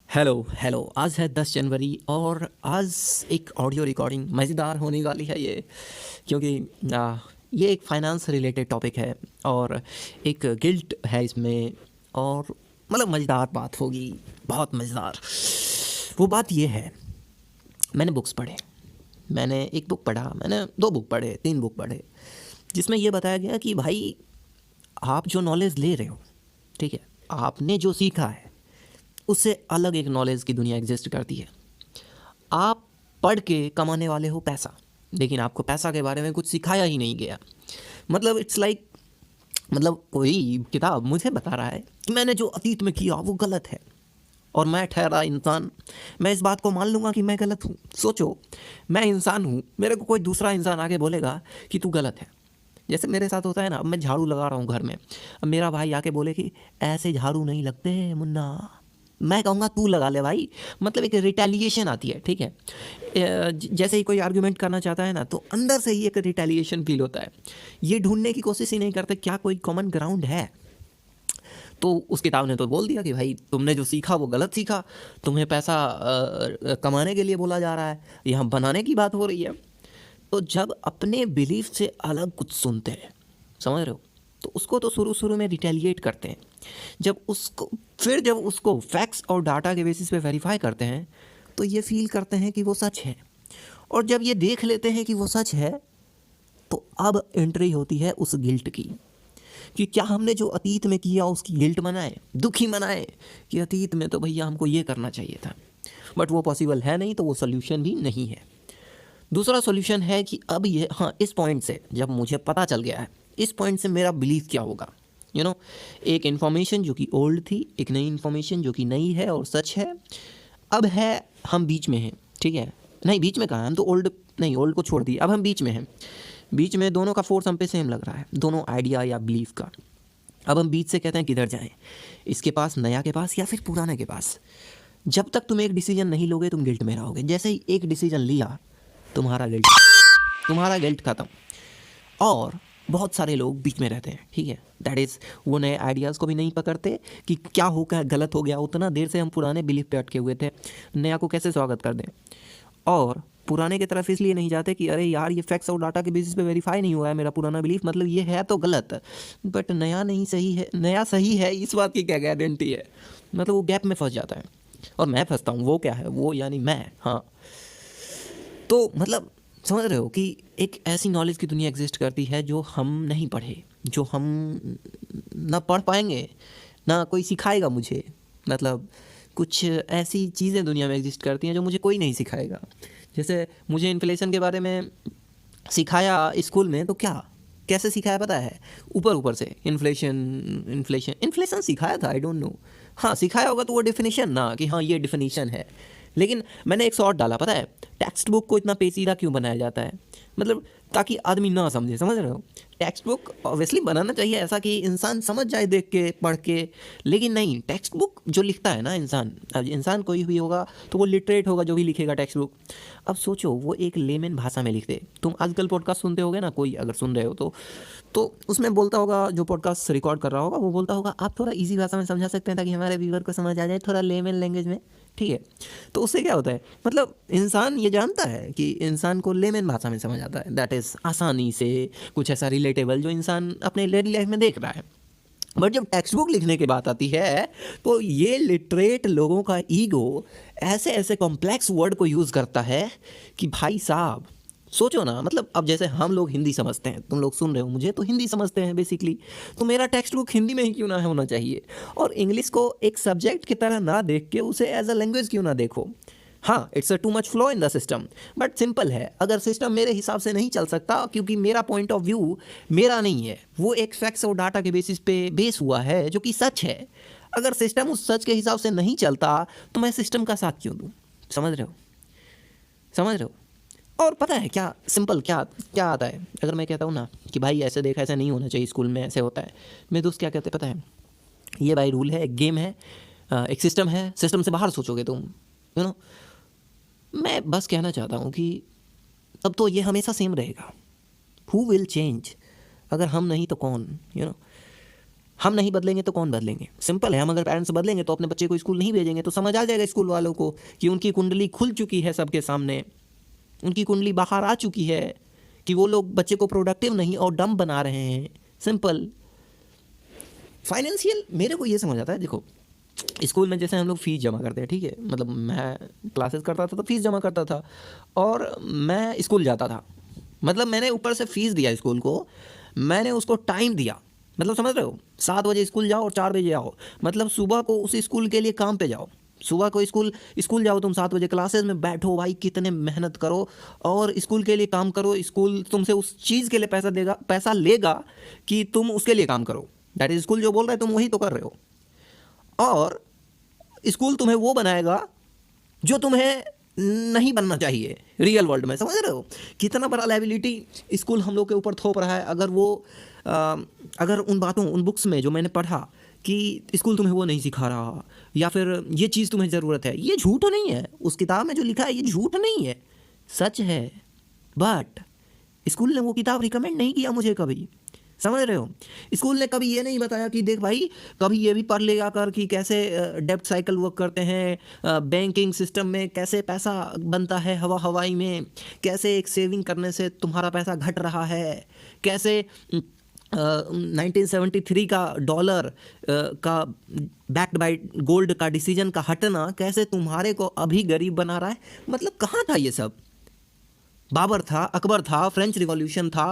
Hello hello, आज है 10 जनवरी और आज एक ऑडियो रिकॉर्डिंग मज़ेदार होने वाली है ये, क्योंकि ये एक फाइनेंस रिलेटेड टॉपिक है और एक गिल्ट है इसमें। और मतलब मज़ेदार बात होगी, बहुत मज़ेदार। वो बात ये है, मैंने बुक्स पढ़े, मैंने एक बुक पढ़ा, मैंने 2 बुक पढ़े, 3 बुक पढ़े, जिसमें ये बताया गया कि भाई आप जो नॉलेज ले रहे हो, ठीक है, आपने जो सीखा है उससे अलग एक नॉलेज की दुनिया एग्जिस्ट करती है। आप पढ़ के कमाने वाले हो पैसा, लेकिन आपको पैसा के बारे में कुछ सिखाया ही नहीं गया। मतलब इट्स लाइक, मतलब कोई किताब मुझे बता रहा है कि मैंने जो अतीत में किया वो गलत है, और मैं ठहरा इंसान, मैं इस बात को मान लूँगा कि मैं गलत हूँ। सोचो, मैं इंसान हूँ, मेरे को कोई दूसरा इंसान आके बोलेगा कि तू गलत है। जैसे मेरे साथ होता है ना, अब मैं झाड़ू लगा रहा हूँ घर में, अब मेरा भाई आके बोले कि ऐसे झाड़ू नहीं लगते मुन्ना, मैं कहूँगा तू लगा ले भाई। मतलब एक रिटेलिएशन आती है, ठीक है। जैसे ही कोई आर्गुमेंट करना चाहता है ना, तो अंदर से ही एक रिटेलिएशन फील होता है। ये ढूंढने की कोशिश ही नहीं करते क्या कोई कॉमन ग्राउंड है। तो उस किताब ने तो बोल दिया कि भाई तुमने जो सीखा वो गलत सीखा, तुम्हें पैसा कमाने के लिए बोला जा रहा है, यहाँ बनाने की बात हो रही है। तो जब अपने बिलीफ से अलग कुछ सुनते हैं, समझ रहे हो, तो उसको तो शुरू शुरू में रिटेलिएट करते हैं। जब उसको फैक्ट्स और डाटा के बेसिस पे वेरीफाई करते हैं, तो ये फील करते हैं कि वो सच है। और जब ये देख लेते हैं कि वो सच है, तो अब एंट्री होती है उस गिल्ट की, कि क्या हमने जो अतीत में किया उसकी गिल्ट मनाए, दुखी मनाए, कि अतीत में तो भैया हमको ये करना चाहिए था, बट वो पॉसिबल है नहीं, तो वो सोल्यूशन भी नहीं है। दूसरा सॉल्यूशन है कि अब ये, हाँ, इस पॉइंट से जब मुझे पता चल गया है, इस पॉइंट से मेरा बिलीव क्या होगा, एक इन्फॉर्मेशन जो कि ओल्ड थी, एक नई इन्फॉर्मेशन जो कि नई है और सच है। अब है, हम बीच में हैं, ठीक है, नहीं बीच में कहाँ, हम तो ओल्ड नहीं, ओल्ड को छोड़ दिए, अब हम बीच में हैं। बीच में दोनों का फोर्स हम पे सेम लग रहा है, दोनों आइडिया या बिलीफ का। अब हम बीच से कहते हैं किधर जाएं, इसके पास, नया के पास, या फिर पुराने के पास। जब तक तुम एक डिसीजन नहीं लोगे, तुम गिल्ट में रहोगे। जैसे ही एक डिसीजन लिया, तुम्हारा गिल्ट खत्म। और बहुत सारे लोग बीच में रहते हैं, ठीक है, दैट इज़, वो नए आइडियाज़ को भी नहीं पकड़ते कि क्या हो, क्या गलत हो गया। उतना देर से हम पुराने बिलीफ पे अटके हुए थे, नया को कैसे स्वागत कर दें। और पुराने की तरफ इसलिए नहीं जाते कि अरे यार, ये फैक्ट्स और डाटा के बेसिस पे वेरीफाई नहीं हुआ है मेरा पुराना बिलीफ, मतलब ये है तो गलत, बट नया नहीं सही है, नया सही है, इस बात की क्या गारंटी है। मतलब वो गैप में फंस जाता है, और मैं फंसता हूँ। वो क्या है, वो यानी मैं, हाँ। तो मतलब समझ रहे हो कि एक ऐसी नॉलेज की दुनिया एग्जिस्ट करती है जो हम नहीं पढ़े, जो हम ना पढ़ पाएंगे, ना कोई सिखाएगा मुझे। मतलब कुछ ऐसी चीज़ें दुनिया में एग्जिस्ट करती हैं जो मुझे कोई नहीं सिखाएगा। जैसे मुझे इन्फ्लेशन के बारे में सिखाया स्कूल में, तो क्या, कैसे सिखाया पता है, ऊपर ऊपर से इन्फ्लेशन सिखाया था, आई डोंट नो। हाँ, सिखाया होगा तो वो डेफिनेशन ना, कि हाँ ये डेफिनेशन है। लेकिन मैंने एक शॉर्ट डाला, पता है टेक्स्ट बुक को इतना पेचीदा क्यों बनाया जाता है, मतलब ताकि आदमी ना समझे, समझ रहे हो। टेक्स्ट बुक ऑब्वियसली बनाना चाहिए ऐसा कि इंसान समझ जाए देख के, पढ़ के। लेकिन नहीं, टेक्स्ट बुक जो लिखता है ना इंसान, अब इंसान कोई भी होगा तो वो लिटरेट होगा जो भी लिखेगा टेक्स्ट बुक। अब सोचो, वो एक लेमन भाषा में लिखते। तुम आजकल पॉडकास्ट सुनते होगे ना, कोई अगर सुन रहे हो तो उसमें बोलता होगा, जो पॉडकास्ट रिकॉर्ड कर रहा होगा वो बोलता होगा, आप थोड़ा इजी भाषा में समझा सकते हैं ताकि हमारे व्यूअर को समझ आ जाए, थोड़ा लेमन लैंग्वेज में, ठीक है। तो उससे क्या होता है, मतलब इंसान ये जानता है कि इंसान को लेमन भाषा में समझ आता है, दैट इज़ आसानी से, कुछ ऐसा रिलेटेबल जो इंसान अपने डेली लाइफ में देख रहा है। बट जब टेक्स्ट बुक लिखने की बात आती है, तो ये लिटरेट लोगों का ईगो ऐसे ऐसे कॉम्प्लेक्स वर्ड को यूज़ करता है कि भाई साहब, सोचो ना। मतलब अब जैसे हम लोग हिंदी समझते हैं, तुम लोग सुन रहे हो मुझे, तो हिंदी समझते हैं बेसिकली, तो मेरा टेक्स्ट बुक हिंदी में ही क्यों ना होना चाहिए। और इंग्लिश को एक सब्जेक्ट की तरह ना देख के उसे एज अ लैंग्वेज क्यों ना देखो। हाँ, it's a too much flow in the system, but simple है, अगर सिस्टम मेरे हिसाब से नहीं चल सकता, क्योंकि मेरा पॉइंट ऑफ व्यू मेरा नहीं है, वो एक फैक्ट्स और डाटा के बेसिस पे बेस हुआ है जो कि सच है। अगर सिस्टम उस सच के हिसाब से नहीं चलता, तो मैं सिस्टम का साथ क्यों दूँ। समझ रहे हो, समझ रहे हो। और पता है क्या सिंपल, क्या क्या आता है, अगर मैं कहता हूँ ना कि भाई ऐसे देखा, ऐसा नहीं होना चाहिए, स्कूल में ऐसे होता है, मेरे दोस्त क्या कहते हैं पता है, ये भाई रूल है, एक गेम है, एक सिस्टम है, सिस्टम से बाहर सोचोगे तुम, यू नो। मैं बस कहना चाहता हूँ कि तब तो ये हमेशा सेम रहेगा। हु विल चेंज, अगर हम नहीं तो कौन, हम नहीं बदलेंगे तो कौन बदलेंगे? सिंपल है, हम अगर पेरेंट्स बदलेंगे तो अपने बच्चे को स्कूल नहीं भेजेंगे, तो समझ आ जाएगा स्कूल वालों को कि उनकी कुंडली खुल चुकी है सबके सामने, उनकी कुंडली बाहर आ चुकी है कि वो लोग बच्चे को प्रोडक्टिव नहीं और डम बना रहे हैं। सिंपल। फाइनेंशियल मेरे को ये समझ आता है, देखो स्कूल में जैसे हम लोग फ़ीस जमा करते हैं, ठीक है, मतलब मैं क्लासेस करता था तो फीस जमा करता था और मैं स्कूल जाता था, मतलब मैंने ऊपर से फ़ीस दिया स्कूल को, मैंने उसको टाइम दिया, मतलब समझ रहे हो, 7 बजे स्कूल जाओ और 4 बजे आओ, मतलब सुबह को उस स्कूल के लिए काम पे जाओ, सुबह को स्कूल जाओ तुम 7 बजे, क्लासेस में बैठो भाई, कितने मेहनत करो और स्कूल के लिए काम करो, स्कूल तुमसे उस चीज़ के लिए पैसा लेगा कि तुम उसके लिए काम करो, दैट इज स्कूल जो बोल रहा है तुम वही तो कर रहे हो, और स्कूल तुम्हें वो बनाएगा जो तुम्हें नहीं बनना चाहिए रियल वर्ल्ड में। समझ रहे हो कितना बड़ा लायबिलिटी स्कूल हम लोग के ऊपर थोप रहा है। अगर उन बातों, उन बुक्स में जो मैंने पढ़ा कि स्कूल तुम्हें वो नहीं सिखा रहा या फिर ये चीज़ तुम्हें ज़रूरत है, ये झूठ नहीं है, उस किताब में जो लिखा है ये झूठ नहीं है, सच है। बट स्कूल ने वो किताब रिकमेंड नहीं किया मुझे कभी। समझ रहे हो, स्कूल ने कभी ये नहीं बताया कि देख भाई कभी ये भी पढ़ लेगा कर कि कैसे डेब्ट साइकिल वर्क करते हैं, बैंकिंग सिस्टम में कैसे पैसा बनता है हवाई में, कैसे एक सेविंग करने से तुम्हारा पैसा घट रहा है, कैसे 1973 का डॉलर का बैक्ड बाय गोल्ड का डिसीजन का हटना कैसे तुम्हारे को अभी गरीब बना रहा है। मतलब कहाँ था ये सब? बाबर था, अकबर था, फ्रेंच रिवॉल्यूशन था,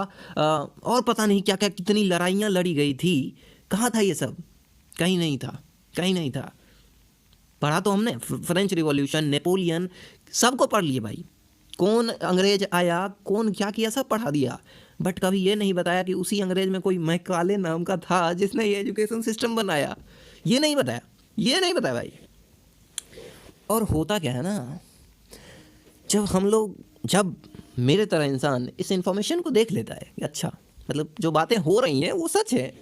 और पता नहीं क्या क्या कितनी लड़ाइयाँ लड़ी गई थी, कहाँ था ये सब? कहीं नहीं था, कहीं नहीं था। पढ़ा तो हमने फ्रेंच रिवॉल्यूशन, नेपोलियन, सबको पढ़ लिए भाई, कौन अंग्रेज आया, कौन क्या किया, सब पढ़ा दिया। बट कभी ये नहीं बताया कि उसी अंग्रेज में कोई मैकाले नाम का था जिसने ये एजुकेशन सिस्टम बनाया, ये नहीं बताया, ये नहीं बताया भाई। और होता क्या है ना, जब मेरे तरह इंसान इस इन्फॉर्मेशन को देख लेता है कि अच्छा मतलब जो बातें हो रही हैं वो सच है,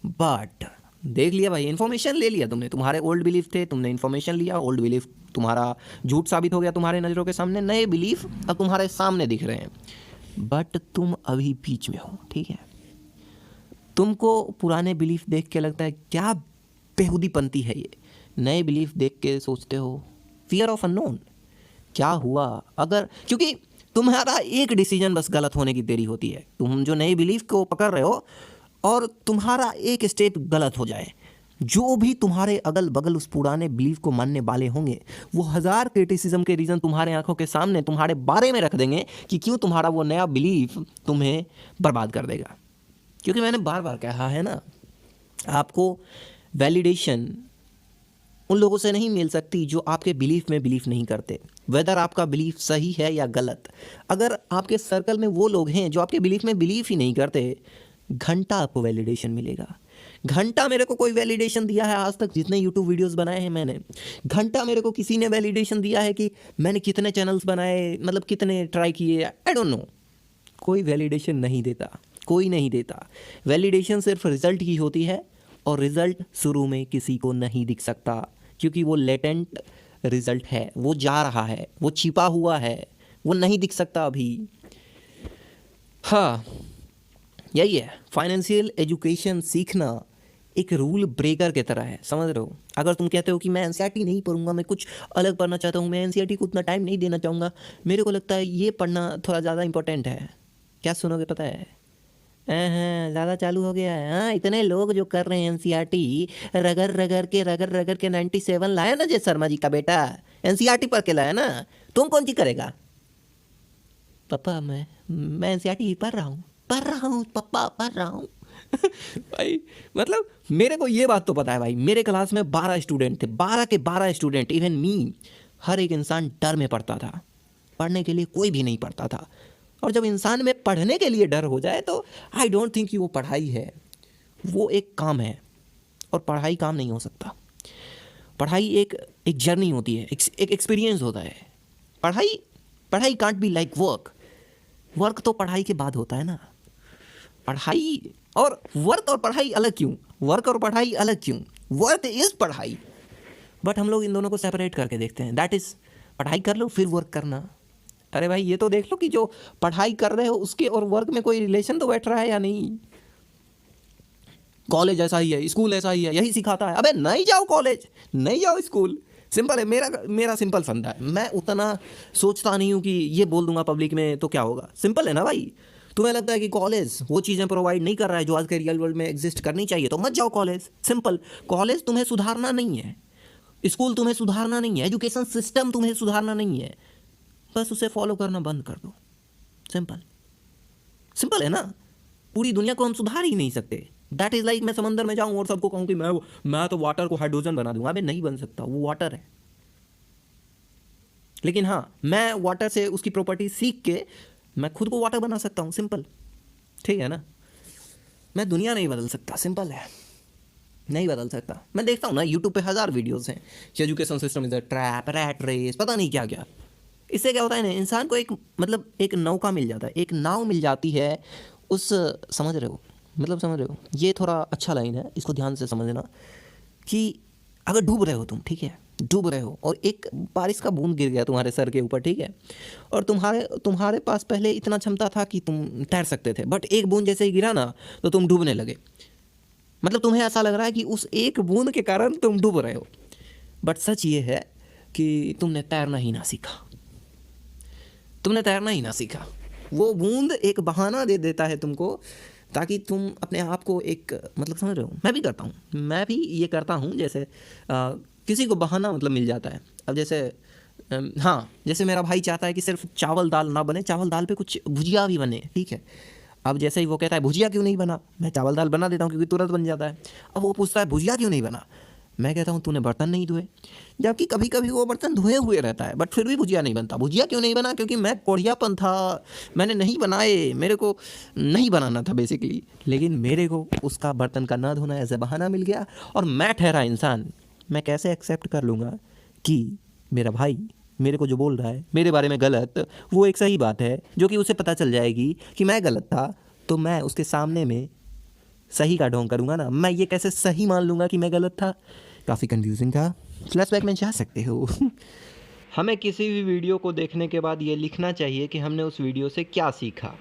बट देख लिया भाई, इन्फॉर्मेशन ले लिया तुमने, तुम्हारे ओल्ड बिलीफ थे, तुमने इन्फॉर्मेशन लिया, ओल्ड बिलीफ तुम्हारा झूठ साबित हो गया तुम्हारे नज़रों के सामने, नए बिलीफ अब तुम्हारे सामने दिख रहे हैं, बट तुम अभी बीच में हो, ठीक है। तुमको पुराने बिलीफ देख के लगता है क्या बेहुदीपंती है ये, नए बिलीफ देख के सोचते हो फियर ऑफ अननोन, क्या हुआ अगर, क्योंकि तुम्हारा एक डिसीजन बस गलत होने की देरी होती है, तुम जो नए बिलीफ को पकड़ रहे हो और तुम्हारा एक स्टेप गलत हो जाए, जो भी तुम्हारे अगल बगल उस पुराने बिलीफ को मानने वाले होंगे वो 1000 क्रिटिसिज्म के रीज़न तुम्हारे आंखों के सामने तुम्हारे बारे में रख देंगे कि क्यों तुम्हारा वो नया बिलीफ तुम्हें बर्बाद कर देगा। क्योंकि मैंने बार बार कहा है ना, आपको वैलिडेशन उन लोगों से नहीं मिल सकती जो आपके बिलीफ में बिलीफ नहीं करते, वेदर आपका बिलीफ सही है या गलत। अगर आपके सर्कल में वो लोग हैं जो आपके बिलीफ में बिलीफ ही नहीं करते, घंटा आपको वैलिडेशन मिलेगा। घंटा मेरे को कोई वैलिडेशन दिया है आज तक, जितने यूट्यूब वीडियोस बनाए हैं मैंने, घंटा मेरे को किसी ने वैलिडेशन दिया है कि मैंने कितने चैनल्स बनाए, मतलब कितने ट्राई किए, आई डोंट नो। कोई वैलिडेशन नहीं देता, कोई नहीं देता। वैलिडेशन सिर्फ रिजल्ट की होती है और रिजल्ट शुरू में किसी को नहीं दिख सकता, क्योंकि वो लेटेंट रिजल्ट है, वो जा रहा है, वो छिपा हुआ है, वो नहीं दिख सकता अभी। हाँ, यही है, फाइनेंशियल एजुकेशन सीखना एक रूल ब्रेकर की तरह है, समझ रहे हो। अगर तुम कहते हो कि मैं एनसीईआरटी नहीं पढ़ूंगा, मैं कुछ अलग पढ़ना चाहता हूँ, मैं एनसीईआरटी को उतना टाइम नहीं देना चाहूँगा, मेरे को लगता है ये पढ़ना थोड़ा ज़्यादा इंपॉर्टेंट है, क्या सुनोगे पता है? हाँ, ज़्यादा चालू हो गया है। हाँ, इतने लोग जो कर रहे हैं एनसीईआरटी, रगड़ के 97 लाया ना जय शर्मा जी का बेटा, एनसीईआरटी पढ़ के लाया ना, तुम कौन सी करेगा? पापा मैं एनसीईआरटी पढ़ रहा हूँ पापा, पढ़ रहा हूँ। भाई मतलब मेरे को ये बात तो पता है भाई, मेरे क्लास में 12 स्टूडेंट थे, 12 के 12 स्टूडेंट, इवन मी, हर एक इंसान डर में पढ़ता था, पढ़ने के लिए कोई भी नहीं पढ़ता था। और जब इंसान में पढ़ने के लिए डर हो जाए तो आई डोंट थिंक कि वो पढ़ाई है, वो एक काम है, और पढ़ाई काम नहीं हो सकता। पढ़ाई एक जर्नी होती है, एक एक्सपीरियंस होता है। पढ़ाई कांट बी लाइक वर्क तो पढ़ाई के बाद होता है ना। पढ़ाई और वर्क और पढ़ाई अलग क्यों? वर्क और पढ़ाई अलग क्यों? वर्क इज़ पढ़ाई, बट हम लोग इन दोनों को सेपरेट करके देखते हैं। दैट इज़ पढ़ाई कर लो फिर वर्क करना। अरे भाई ये तो देख लो कि जो पढ़ाई कर रहे हो उसके और वर्क में कोई रिलेशन तो बैठ रहा है या नहीं। कॉलेज ऐसा ही है, स्कूल ऐसा ही है, यही सिखाता है। अबे नहीं जाओ कॉलेज, नहीं जाओ स्कूल। सिंपल है, मेरा सिंपल फंडा है। मैं उतना सोचता नहीं हूँ कि ये बोल दूंगा पब्लिक में तो क्या होगा। सिंपल है ना भाई। तुम्हें लगता है कि कॉलेज वो चीज़ें प्रोवाइड नहीं कर रहा है जो आज के रियल वर्ल्ड में एग्जिस्ट करनी चाहिए, तो मत जाओ कॉलेज। सिंपल। कॉलेज तुम्हें सुधारना नहीं है, स्कूल तुम्हें सुधारना नहीं है, एजुकेशन सिस्टम तुम्हें सुधारना नहीं है, बस उसे फॉलो करना बंद कर दो। सिंपल। सिंपल है ना। पूरी दुनिया को हम सुधार ही नहीं सकते। दैट इज़ लाइक मैं समंदर में जाऊँ और सबको कहूँ कि मैं तो वाटर को हाइड्रोजन बना दूंगा। अबे नहीं बन सकता, वो वाटर है। लेकिन हाँ, मैं वाटर से उसकी प्रॉपर्टी सीख के मैं खुद को वाटर बना सकता हूँ। सिंपल। ठीक है ना। मैं दुनिया नहीं बदल सकता। सिंपल है, नहीं बदल सकता। मैं देखता हूँ ना यूट्यूब पे 1000 वीडियोस हैं कि education system is a trap, rat race, पता नहीं क्या क्या। इससे क्या होता है ना, इंसान को एक मतलब एक नौका मिल जाता है, एक नाव मिल जाती है उस, समझ रहे हो, मतलब समझ रहे हो। ये थोड़ा अच्छा लाइन है, इसको ध्यान से समझना कि अगर डूब रहे हो तुम, ठीक है, डूब रहे हो और एक बारिश का बूंद गिर गया तुम्हारे सर के ऊपर, ठीक है, और तुम्हारे पास पहले इतना क्षमता था कि तुम तैर सकते थे, बट एक बूंद जैसे ही गिरा ना तो तुम डूबने लगे। मतलब तुम्हें ऐसा लग रहा है कि उस एक बूंद के कारण तुम डूब रहे हो, बट सच ये है कि तुमने तैरना ही ना सीखा। तुमने तैरना ही ना सीखा। वो बूंद एक बहाना दे देता है तुमको, ताकि तुम अपने आप को एक, मतलब समझ रहे हो, मैं भी करता हूँ, मैं भी ये करता हूँ। जैसे किसी को बहाना मतलब मिल जाता है। अब जैसे हाँ, जैसे मेरा भाई चाहता है कि सिर्फ चावल दाल ना बने, चावल दाल पे कुछ भुजिया भी बने, ठीक है। अब जैसे ही वो कहता है भुजिया क्यों नहीं बना, मैं चावल दाल बना देता हूँ क्योंकि तुरंत बन जाता है। अब वो पूछता है भुजिया क्यों नहीं बना, मैं कहता हूँ तूने बर्तन नहीं धोए, जबकि कभी कभी वो बर्तन धोए हुए रहता है, बट फिर भी भुजिया नहीं बनता। भुजिया क्यों नहीं बना, क्योंकि मैं कोढ़ियापन था, मैंने नहीं बनाए, मेरे को नहीं बनाना था बेसिकली। लेकिन मेरे को उसका बर्तन का ना धोना ऐसे बहाना मिल गया और मैं ठहरा इंसान। मैं कैसे एक्सेप्ट कर लूँगा कि मेरा भाई मेरे को जो बोल रहा है मेरे बारे में गलत, वो एक सही बात है, जो कि उसे पता चल जाएगी कि मैं गलत था, तो मैं उसके सामने में सही का ढोंग करूँगा ना। मैं ये कैसे सही मान लूँगा कि मैं गलत था। काफ़ी कंफ्यूजिंग था। फ्लैशबैक में जा सकते हो। हमें किसी भी वीडियो को देखने के बाद ये लिखना चाहिए कि हमने उस वीडियो से क्या सीखा।